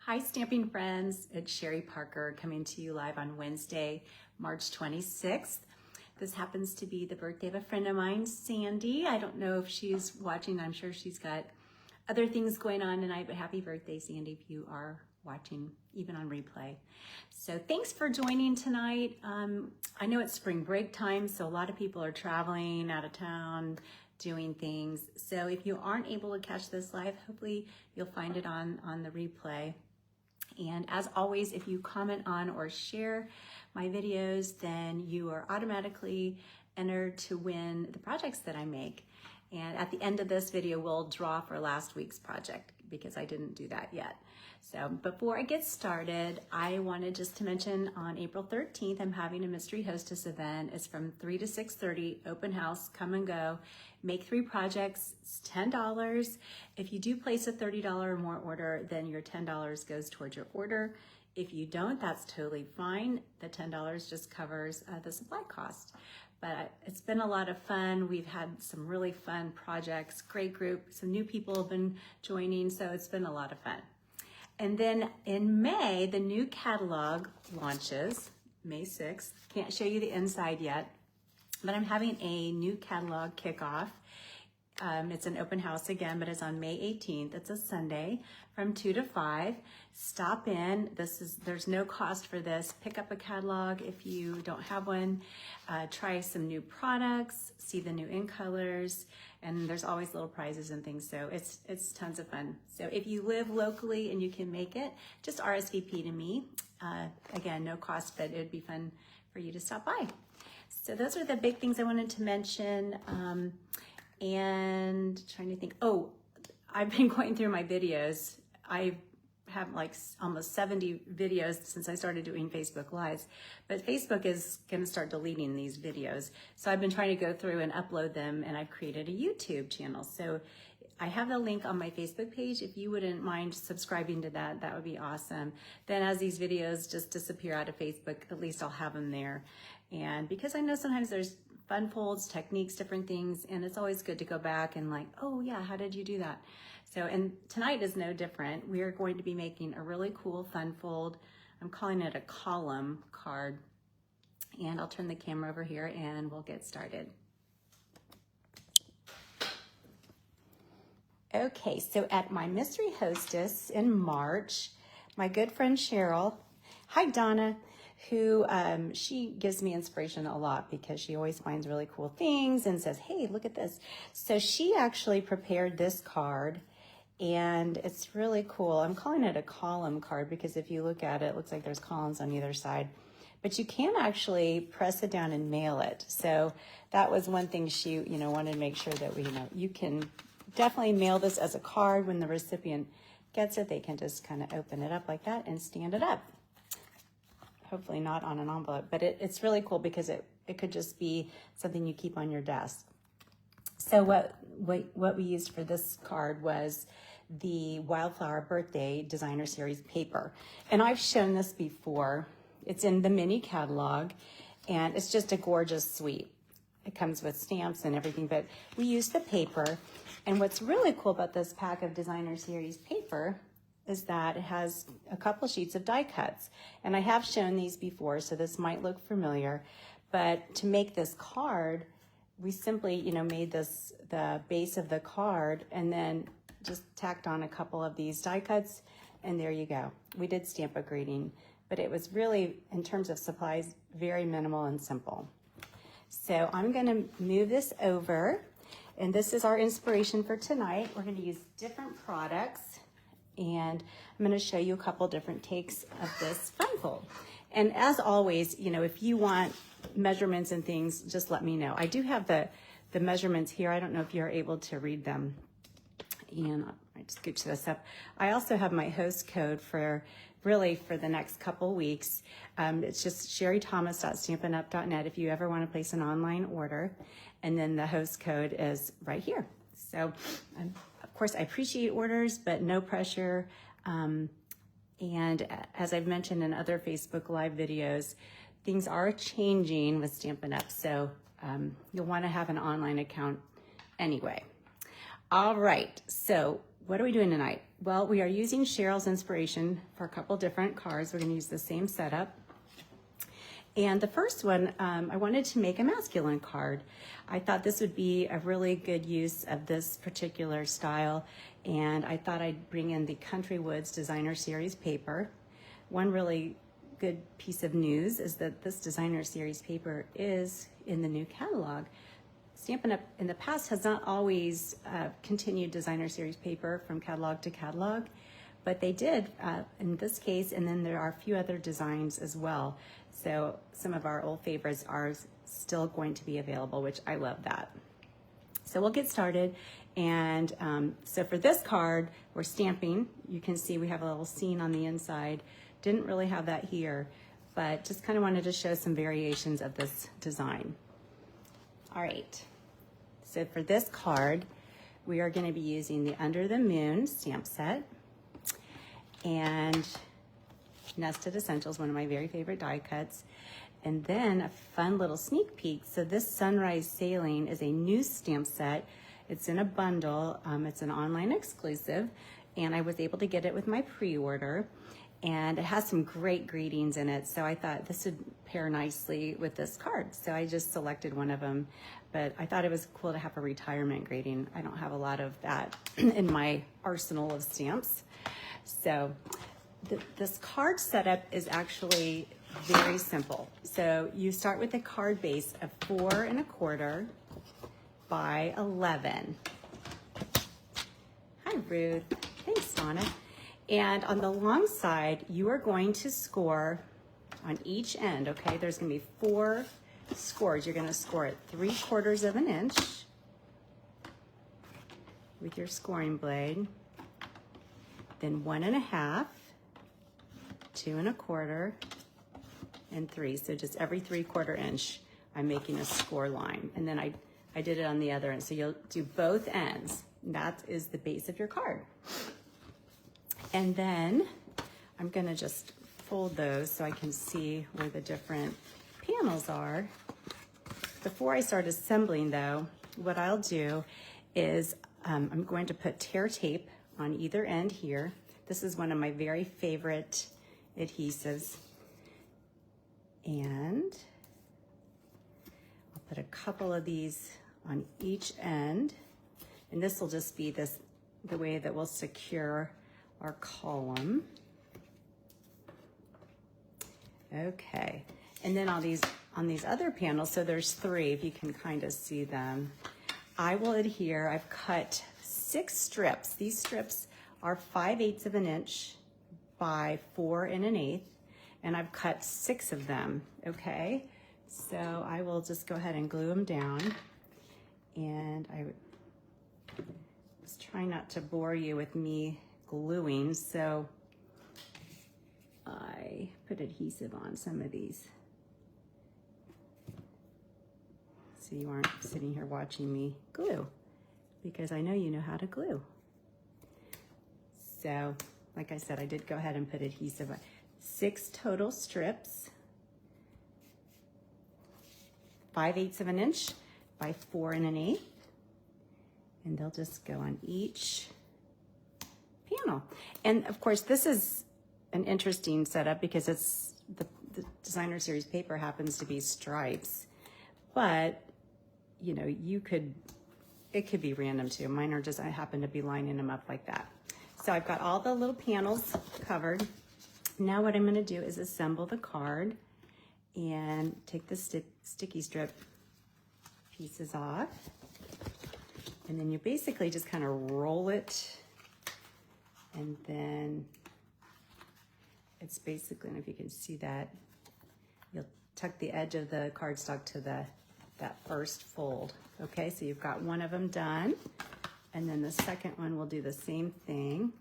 Hi, stamping friends. It's Sherry Parker coming to you live on Wednesday, March 26th. This happens to be the birthday of a friend of mine, Sandy. I don't know if she's watching. I'm sure she's got other things going on tonight, but happy birthday, Sandy, if you are watching, even on replay. So thanks for joining tonight. I know it's spring break time, so a lot of people are traveling out of town, doing things. So if you aren't able to catch this live, hopefully you'll find it on the replay. And as always, if you comment on or share my videos, then you are automatically entered to win the projects that I make. And at the end of this video, we'll draw for last week's project because I didn't do that yet. So before I get started, I wanted just to mention on April 13th, I'm having a mystery hostess event. It's from 3 to 6:30, open house, come and go. Make 3 projects, it's $10. If you do place a $30 or more order, then your $10 goes towards your order. If you don't, that's totally fine. The $10 just covers the supply cost. But it's been a lot of fun. We've had some really fun projects, great group, some new people have been joining, so it's been a lot of fun. And then in May, the new catalog launches, May 6th. Can't show you the inside yet, but I'm having a new catalog kickoff. It's an open house again, but it's on May 18th. It's a Sunday from 2 to 5. Stop in. There's no cost for this. Pick up a catalog if you don't have one. Try some new products, see the new in colors, and there's always little prizes and things. So it's tons of fun. So if you live locally and you can make it, just RSVP to me. Again, no cost, but it would be fun for you to stop by. So those are the big things I wanted to mention. And trying to think, I've been going through my videos. I have like almost 70 videos since I started doing Facebook Lives, but Facebook is gonna start deleting these videos. So I've been trying to go through and upload them, and I've created a YouTube channel. So I have the link on my Facebook page. If you wouldn't mind subscribing to that, that would be awesome. Then as these videos just disappear out of Facebook, at least I'll have them there. And because I know sometimes there's fun folds, techniques, different things, and it's always good to go back and like, oh yeah, how did you do that? So, and tonight is no different. We are going to be making a really cool fun fold. I'm calling it a column card. And I'll turn the camera over here and we'll get started. Okay, so at my mystery hostess in March, my good friend Cheryl, hi Donna, who she gives me inspiration a lot because she always finds really cool things and says, hey, look at this. So she actually prepared this card, and it's really cool. I'm calling it a column card because if you look at it, it looks like there's columns on either side. But you can actually press it down and mail it. So that was one thing she wanted to make sure that you can definitely mail this as a card. When the recipient gets it, they can just kind of open it up like that and stand it up. Hopefully not on an envelope, but it's really cool because it could just be something you keep on your desk. So what we used for this card was the Wildflower Birthday Designer Series paper. And I've shown this before. It's in the mini catalog, and it's just a gorgeous suite. It comes with stamps and everything, but we used the paper. And what's really cool about this pack of Designer Series paper is that it has a couple sheets of die cuts. And I have shown these before, so this might look familiar. But to make this card, we simply, made this the base of the card and then just tacked on a couple of these die cuts, and there you go. We did stamp a greeting, but it was really, in terms of supplies, very minimal and simple. So I'm gonna move this over, and this is our inspiration for tonight. We're gonna use different products, and I'm going to show you a couple different takes of this fun fold. And as always, if you want measurements and things, just let me know. I do have the measurements here. I don't know if you're able to read them. And I just scooch this up. I also have my host code for the next couple weeks. It's just sherrythomas.stampinup.net if you ever want to place an online order. And then the host code is right here. So of course, I appreciate orders, but no pressure. And as I've mentioned in other Facebook Live videos, things are changing with Stampin' Up! So you'll want to have an online account anyway. All right, so what are we doing tonight? Well, we are using Cheryl's inspiration for a couple different cards. We're going to use the same setup. And the first one, I wanted to make a masculine card. I thought this would be a really good use of this particular style, and I thought I'd bring in the Country Woods Designer Series paper. One really good piece of news is that this Designer Series paper is in the new catalog. Stampin' Up! In the past has not always continued Designer Series paper from catalog to catalog, but they did in this case, and then there are a few other designs as well. So some of our old favorites are still going to be available, which I love that. So we'll get started. And so for this card, we're stamping. You can see we have a little scene on the inside. Didn't really have that here, but just kind of wanted to show some variations of this design. All right. So for this card, we are going to be using the Under the Moon stamp set and Nested Essentials, one of my very favorite die cuts. And then a fun little sneak peek. So this Sunrise Sailing is a new stamp set. It's in a bundle. It's an online exclusive, and I was able to get it with my pre-order. And it has some great greetings in it, so I thought this would pair nicely with this card. So I just selected one of them, but I thought it was cool to have a retirement greeting. I don't have a lot of that in my arsenal of stamps. So this card setup is actually very simple. So you start with a card base of 4 1/4 by 11. Hi, Ruth. Thanks, Donna. And on the long side, you are going to score on each end, okay? There's gonna be 4 scores. You're gonna score at 3/4 of an inch with your scoring blade, then 1 1/2, 2 1/4, and 3. So just every 3/4 inch, I'm making a score line. And then I did it on the other end. So you'll do both ends. That is the base of your card. And then I'm gonna just fold those so I can see where the different panels are. Before I start assembling though, what I'll do is I'm going to put tear tape on either end here. This is one of my very favorite adhesives. And I'll put a couple of these on each end. And this will just be the way that we'll secure our column. Okay, and then on these other panels, so there's 3, if you can kind of see them, I will adhere. I've cut 6 strips. These strips are 5/8 of an inch by 4 1/8, and I've cut 6 of them, okay? So I will just go ahead and glue them down, and I was trying not to bore you with me gluing, so I put adhesive on some of these so you aren't sitting here watching me glue, because I know you know how to glue. So like I said, I did go ahead and put adhesive on. 6 total strips, 5/8 of an inch by 4 1/8, and they'll just go on each panel. And of course, this is an interesting setup because it's the Designer Series paper happens to be stripes, but you know, it could be random too. Mine are just, I happen to be lining them up like that. So I've got all the little panels covered. Now what I'm gonna do is assemble the card and take the sticky strip pieces off. And then you basically just kind of roll it, and then it's basically, and if you can see that, you'll tuck the edge of the cardstock to that first fold. Okay, so you've got one of them done, and then the second one will do the same thing.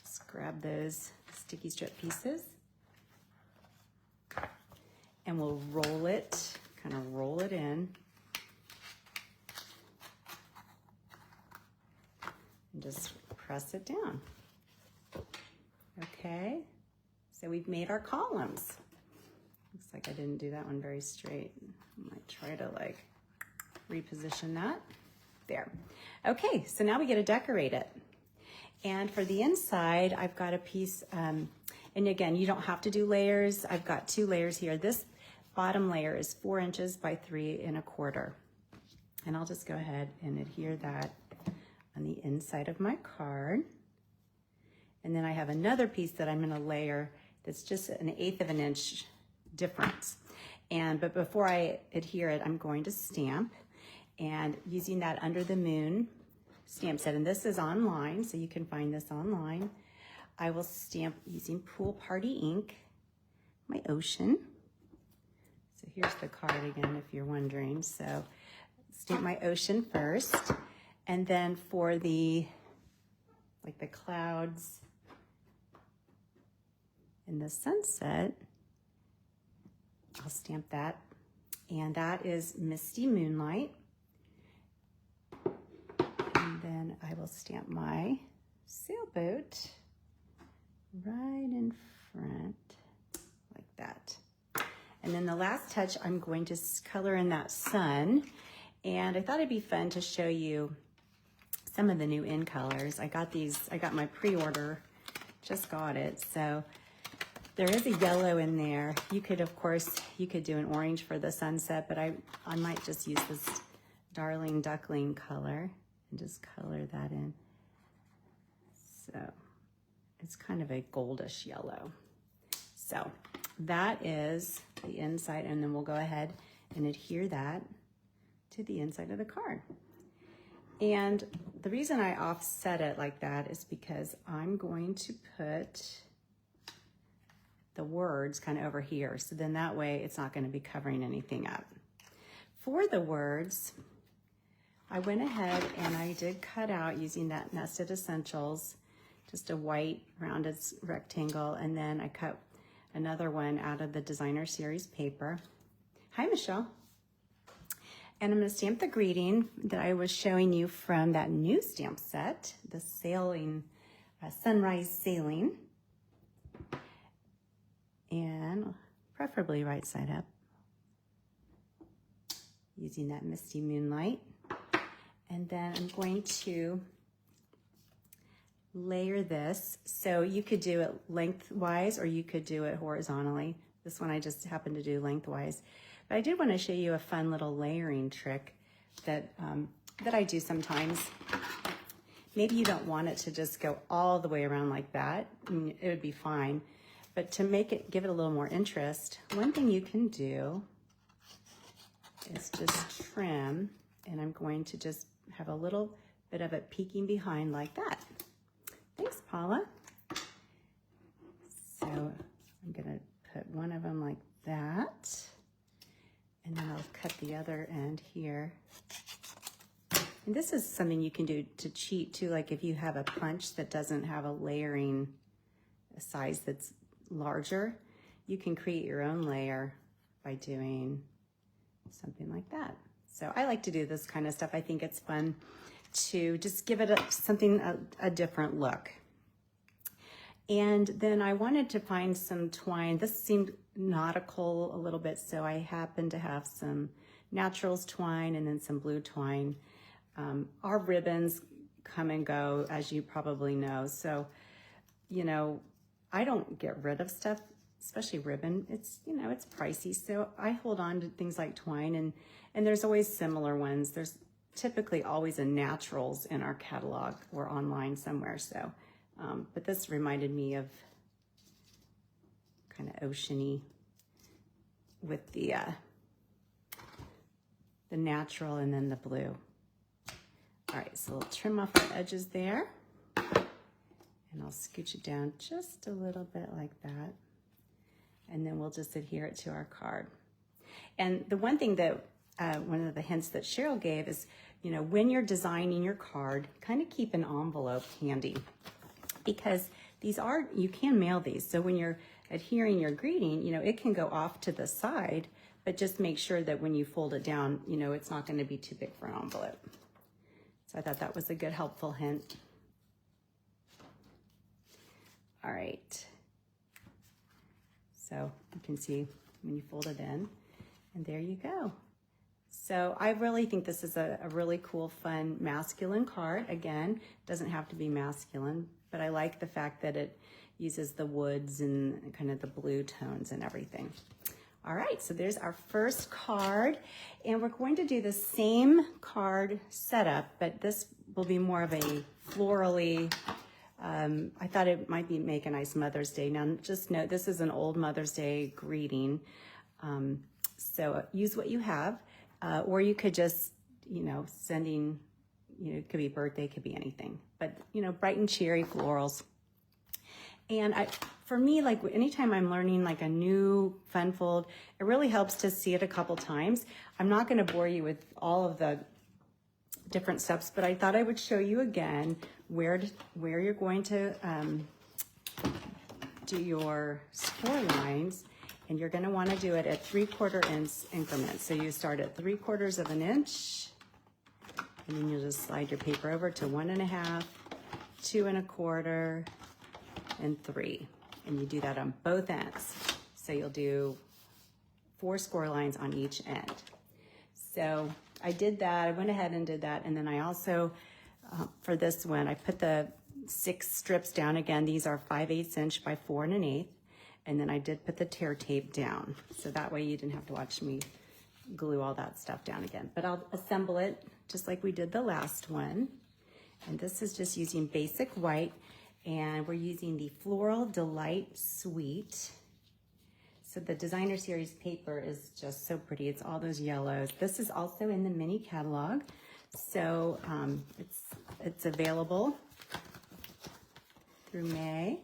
Just grab those sticky strip pieces, and we'll roll it, kind of roll it in. And just press it down. Okay, so we've made our columns. Looks like I didn't do that one very straight. I might try to like reposition that. There. Okay, so now we get to decorate it. And for the inside, I've got a piece, and again, you don't have to do layers. I've got 2 layers here. This bottom layer is 4 inches by 3 1/4. And I'll just go ahead and adhere that on the inside of my card. And then I have another piece that I'm gonna layer that's just 1/8 of an inch difference. But before I adhere it, I'm going to stamp, and using that Under the Moon stamp set, and this is online, so you can find this online. I will stamp using Pool Party ink, my ocean. So here's the card again, if you're wondering. So stamp my ocean first, and then for the clouds and the sunset, I'll stamp that, and that is Misty Moonlight. And then I will stamp my sailboat right in front, like that. And then the last touch, I'm going to color in that sun. And I thought it'd be fun to show you some of the new in colors. I got my pre-order, just got it. So there is a yellow in there. You could, of course, you could do an orange for the sunset, but I might just use this Darling Duckling color and just color that in. So it's kind of a goldish yellow. So that is the inside, and then we'll go ahead and adhere that to the inside of the card. And the reason I offset it like that is because I'm going to put the words kind of over here. So then that way it's not going to be covering anything up. For the words, I went ahead and I did cut out using that Nested Essentials, just a white rounded rectangle, and then I cut another one out of the Designer Series paper. Hi, Michelle. And I'm going to stamp the greeting that I was showing you from that new stamp set, the sailing, sunrise sailing. And preferably right side up, using that Misty Moonlight. And then I'm going to layer this. So you could do it lengthwise or you could do it horizontally. This one I just happened to do lengthwise. But I did want to show you a fun little layering trick that I do sometimes. Maybe you don't want it to just go all the way around like that. I mean, it would be fine. But to give it a little more interest, one thing you can do is just trim, and I'm going to just have a little bit of it peeking behind like that. Thanks, Paula. So I'm gonna put one of them like that, and then I'll cut the other end here. And this is something you can do to cheat too, like if you have a punch that doesn't have a layering size that's larger, you can create your own layer by doing something like that. So I like to do this kind of stuff. I think it's fun to just give it a different look. And then I wanted to find some twine. This seemed nautical a little bit, so I happened to have some naturals twine and then some blue twine. Our ribbons come and go, as you probably know. So, you know, I don't get rid of stuff, especially ribbon. It's, you know, it's pricey. So I hold on to things like twine, and there's always similar ones. There's typically always a naturals in our catalog or online somewhere. So, but this reminded me of kind of oceany with the natural and then the blue. All right, so we'll trim off the edges there. And I'll scooch it down just a little bit like that. And then we'll just adhere it to our card. And the one thing that, one of the hints that Cheryl gave is, you know, when you're designing your card, kind of keep an envelope handy. Because these are, you can mail these. So when you're adhering your greeting, you know, it can go off to the side, but just make sure that when you fold it down, you know, it's not going to be too big for an envelope. So I thought that was a good, helpful hint. All right, so you can see when you fold it in, and there you go. So I really think this is a really cool, fun, masculine card. Again, doesn't have to be masculine, but I like the fact that it uses the woods and kind of the blue tones and everything. All right, so there's our first card, and we're going to do the same card setup, but this will be more of a florally, I thought it might make a nice Mother's Day. Now, just note, this is an old Mother's Day greeting, so use what you have, or you could just, sending, it could be birthday, it could be anything, but, bright and cheery florals. And for me, like anytime I'm learning like a new fun fold, it really helps to see it a couple times. I'm not going to bore you with all of the different steps, but I thought I would show you again where you're going to do your score lines, and you're going to want to do it at 3/4 inch increments. So you start at 3/4 of an inch, and then you'll just slide your paper over to 1 1/2, 2 1/4, and 3, and you do that on both ends. So you'll do 4 score lines on each end. So I did that, I went ahead and did that, and then I also, for this one, I put the 6 strips down again. These are 5/8 inch by 4 1/8, and then I did put the tear tape down. So that way you didn't have to watch me glue all that stuff down again. But I'll assemble it just like we did the last one. And this is just using basic white, and we're using the Floral Delight Suite. So the Designer Series paper is just so pretty. It's all those yellows. This is also in the mini catalog. So it's available through May.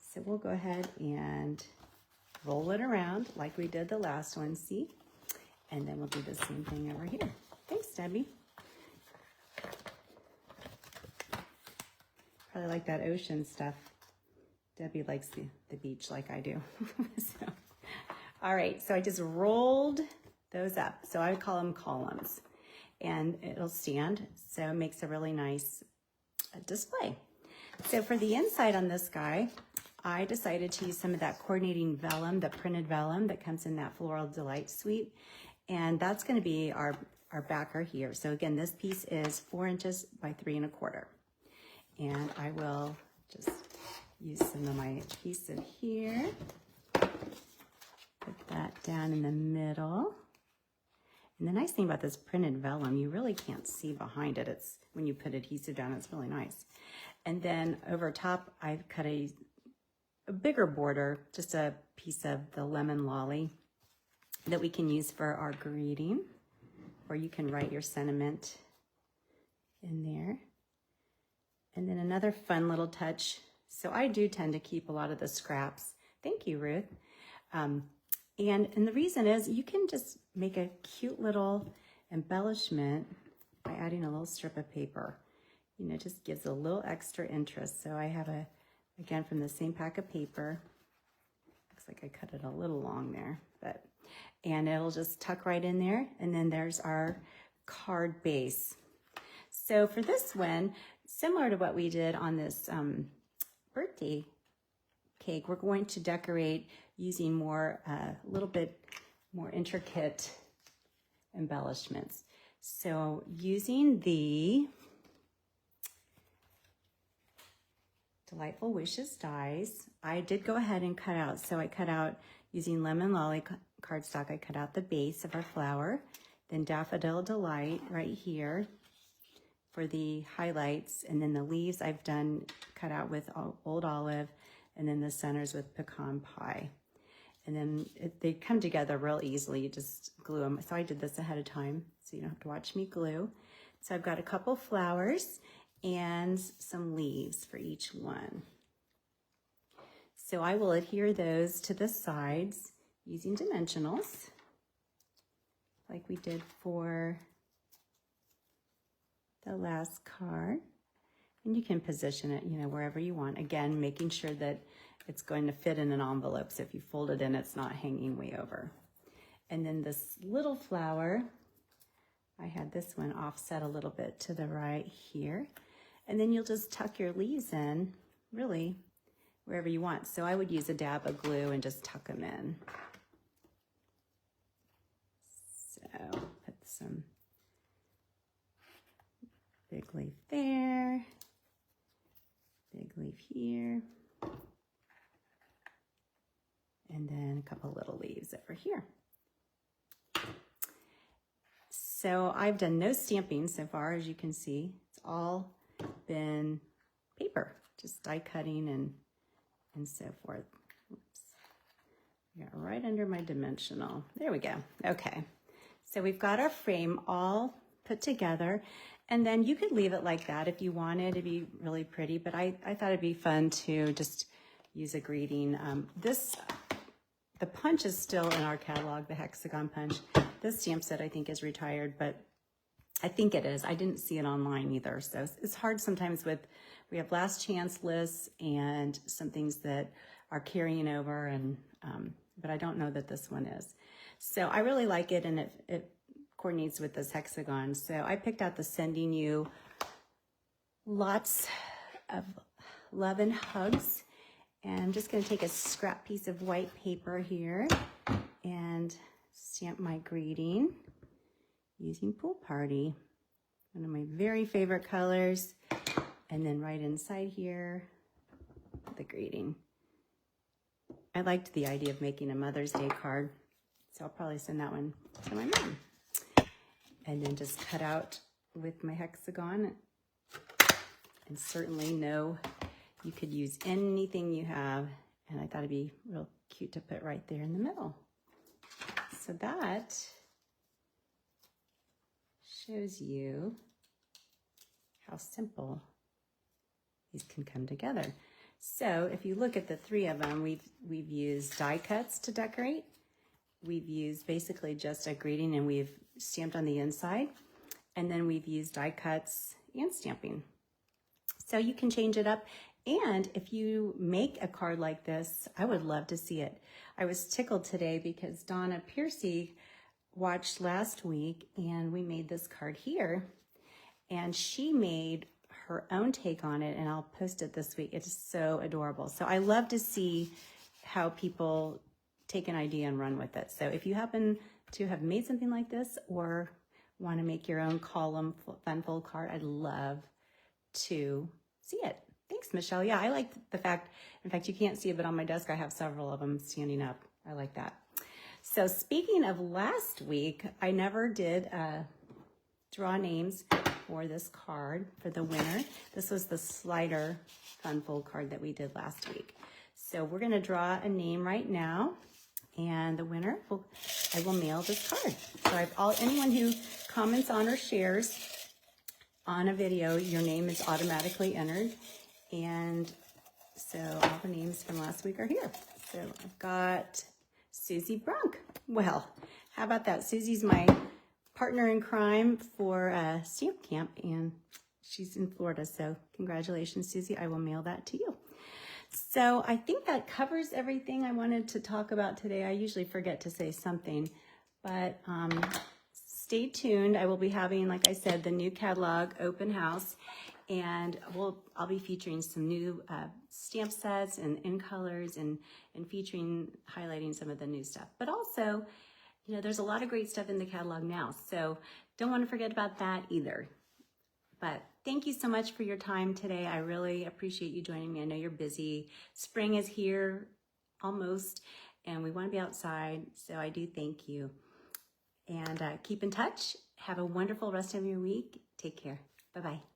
So we'll go ahead and roll it around like we did the last one, see? And then we'll do the same thing over here. Thanks, Debbie. Probably like that ocean stuff. Debbie likes the beach like I do. So, all right, so I just rolled those up. So I would call them columns, and it'll stand. So it makes a really nice display. So for the inside on this guy, I decided to use some of that coordinating vellum, the printed vellum that comes in that Floral Delight Suite. And that's gonna be our backer here. So again, this piece is 4 inches by 3 1/4. And I will just use some of my adhesive here. Put that down in the middle. And the nice thing about this printed vellum, you really can't see behind it. It's when you put adhesive down, it's really nice. And then over top, I've cut a bigger border, just a piece of the lemon lolly that we can use for our greeting, or you can write your sentiment in there. And then another fun little touch. So I do tend to keep a lot of the scraps. Thank you, Ruth. And the reason is you can just make a cute little embellishment by adding a little strip of paper. It just gives a little extra interest. So I have again, from the same pack of paper. Looks like I cut it a little long there, and it'll just tuck right in there. And then there's our card base. So for this one, similar to what we did on this birthday cake, we're going to decorate using a little bit more intricate embellishments. So using the Delightful Wishes dies, I did go ahead and cut out. So I cut out using Lemon Lolly cardstock. I cut out the base of our flower, then Daffodil Delight right here for the highlights, and then the leaves I've cut out with Old Olive, and then the centers with Pecan Pie. And then they come together real easily. You just glue them. So I did this ahead of time, so you don't have to watch me glue. So I've got a couple flowers and some leaves for each one. So I will adhere those to the sides using dimensionals, like we did for the last card. And you can position it, wherever you want. Again, making sure that it's going to fit in an envelope. So if you fold it in, it's not hanging way over. And then this little flower, I had this one offset a little bit to the right here. And then you'll just tuck your leaves in, really, wherever you want. So I would use a dab of glue and just tuck them in. So put some big leaf there, big leaf here, and then a couple little leaves over here. So I've done no stamping so far, as you can see. It's all been paper, just die cutting and so forth. Oops. I got right under my dimensional. There we go. Okay. So we've got our frame all put together, and then you could leave it like that if you wanted to be really pretty, but I thought it'd be fun to just use a greeting. The punch is still in our catalog, the hexagon punch. This stamp set I think is retired, but I think it is. I didn't see it online either. So it's hard sometimes we have last chance lists and some things that are carrying over, and but I don't know that this one is. So I really like it, and it coordinates with this hexagon. So I picked out the sending you lots of love and hugs. And I'm just going to take a scrap piece of white paper here and stamp my greeting using Pool Party, one of my very favorite colors. And then right inside here, the greeting. I liked the idea of making a Mother's Day card, so I'll probably send that one to my mom. And then just cut out with my hexagon, and certainly know you could use anything you have, and I thought it'd be real cute to put right there in the middle. So that shows you how simple these can come together. So if you look at the three of them, we've used die cuts to decorate. We've used basically just a greeting, and we've stamped on the inside. And then we've used die cuts and stamping. So you can change it up. And if you make a card like this, I would love to see it. I was tickled today because Donna Piercy watched last week, and we made this card here, and she made her own take on it, and I'll post it this week. It's so adorable. So I love to see how people take an idea and run with it. So if you happen to have made something like this or want to make your own column fun fold card, I'd love to see it. Thanks, Michelle. Yeah, I like the fact, in fact, you can't see it, but on my desk I have several of them standing up. I like that. So speaking of last week, I never did draw names for this card for the winner. This was the slider fun fold card that we did last week. So we're going to draw a name right now, and the winner, I will mail this card. So anyone who comments on or shares on a video, your name is automatically entered. And so all the names from last week are here. So I've got Susie Brunk. Well, how about that? Susie's my partner in crime for Stamp Camp, and she's in Florida. So congratulations, Susie. I will mail that to you. So I think that covers everything I wanted to talk about today. I usually forget to say something, but stay tuned. I will be having, like I said, the new catalog open house, and I'll be featuring some new stamp sets and in colors, and highlighting some of the new stuff. But also, you know, there's a lot of great stuff in the catalog now, so don't want to forget about that either. But thank you so much for your time today. I really appreciate you joining me. I know you're busy. Spring is here almost, and we want to be outside, so I do thank you. And keep in touch. Have a wonderful rest of your week. Take care. Bye-bye.